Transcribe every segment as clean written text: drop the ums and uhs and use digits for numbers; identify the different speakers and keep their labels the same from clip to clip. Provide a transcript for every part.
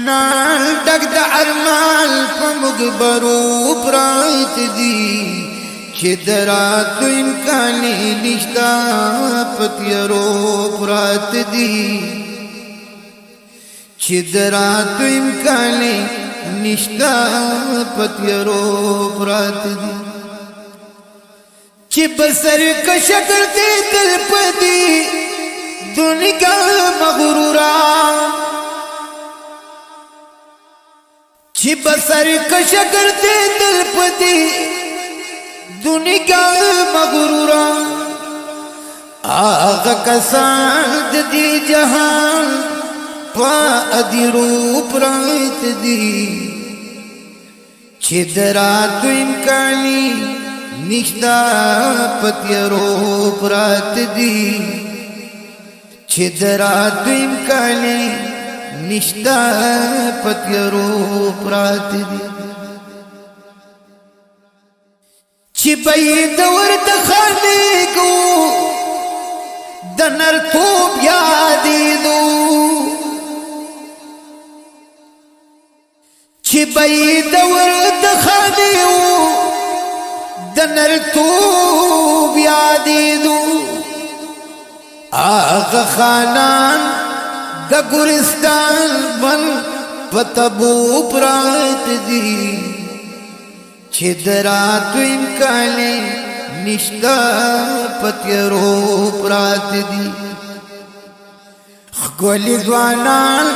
Speaker 1: نال ډک د ارمان په مغبرو پرات دي چې دراتو امکان نشتا پتیرو پرات دي چې دراتو امکان نشتا پتیرو پرات دي چې بسر کا شکل دې تل پدي دنیا مغرورا چې بسر کا شکل دې تل پدي دنیا مغرورا آغا کسان دې جهان پا ادیرو پرات دي چې دراتو امکانی نشتا پتیرو پرات دي چې دراتو امکانی نشتا پتیرو پرات دي چې بید ورد خالقو د نرتوب یادیدو چې بید ورد خالقو د نرتوب یادیدو آغا خانان د ګورستان بن پتبو پرات دي چې دراتو امکان نشتا پتیرو پرات دي خګولي ځوانان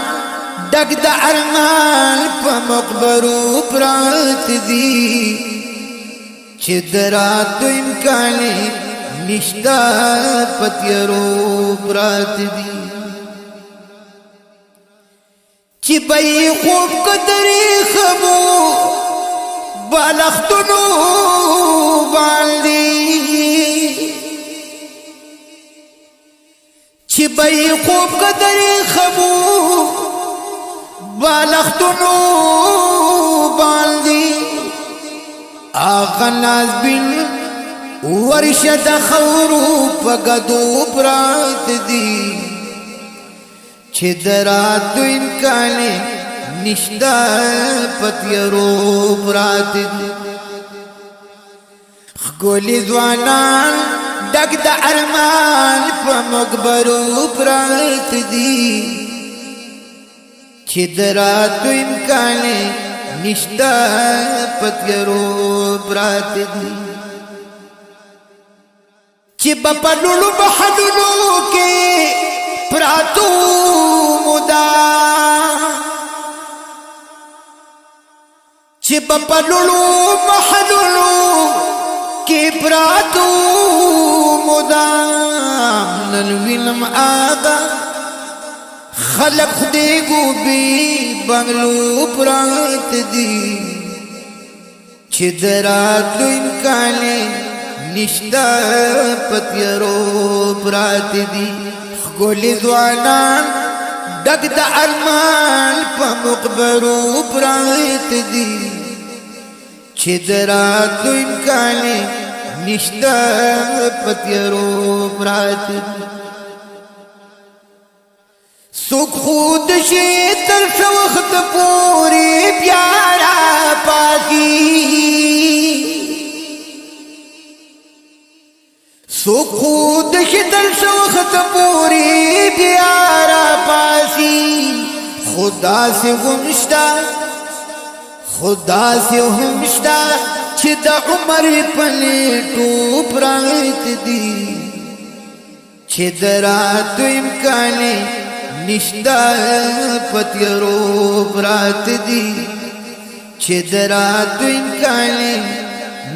Speaker 1: ډک د ارمان په مقبرو پرات دي چې دراتو امکان نشتا پتیرو پرات دي چې بې خوب قدرې خمو بالختنو باندې چې بې خوب قدرې خمو بالختنو باندې آغا نازبین ورشد خورو پگدو پرات دی چې دراتو امکان نشتا پتیرو پرات دی خګولي ځوانان ډک د ارمان په مغبرو پرات دی چې دراتو امکان نشتا پتیرو پرات دی چې بپلولو بحلولو کې پراتو مودا چې بپلولو بحلولو کې پراتو مودا نن وینم آغا خلق دې ګوبي بنگلو پرات دي چې دراتو امکان نشتا پتیرو پرات دي خګولي ځوانان ډک د ارمان په مقبرو پرات دي چې دراتو امکان نشتا پتیرو پرات دي سوک خود شي تر وخت پورې پیارا پاکي سو خود شدل شوخت پوری بیارا پاسی خدا سے غمشتا چه دا عمر پلیٹو پرات دی چه دراتو امکان نشتا پتیرو پرات دی چه دراتو امکان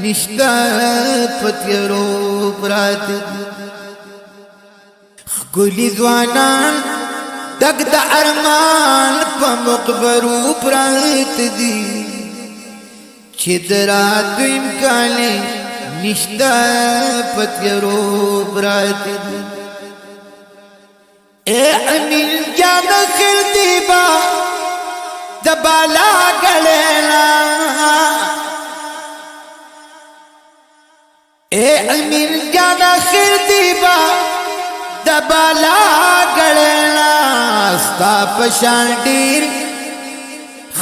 Speaker 1: نشتا پتیرو پرات دي خګولي ځوانان ډک د ارمان په مقبرو پرات دي چې دراتو امکان نشتا پتیرو پرات دي اے امین جان خیر دیبا د بالا ګلینا اے امین جان خیر دیبا د بالا ګړنا ستا پشان ډیر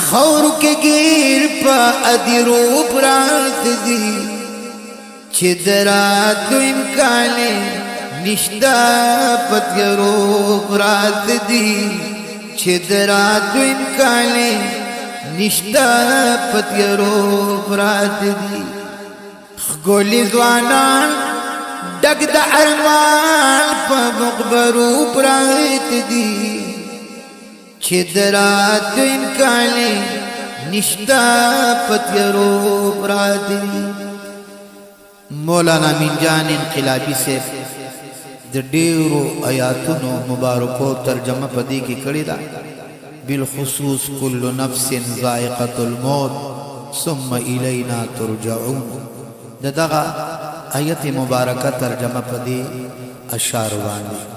Speaker 1: خور کے گیر پا ادیرو پرات دی چدراتو امکانے نشتا پتیرو پرات دی چدراتو امکانے نشتا پتیرو پرات دی گولی زوانان ڈگ دا ارمان پا مقبرو پرات دی چدراتو امکانے نشتا پتیرو پرات دی مولانا امین جان انقلابی سے د ډیرو آیاتونو مبارکو ترجمه پدې کې کړې ده بالخصوص كل نفس ذائقة الموت ثم إلينا ترجعون دغه آیت مبارکه ترجمه پدې اشعار باندې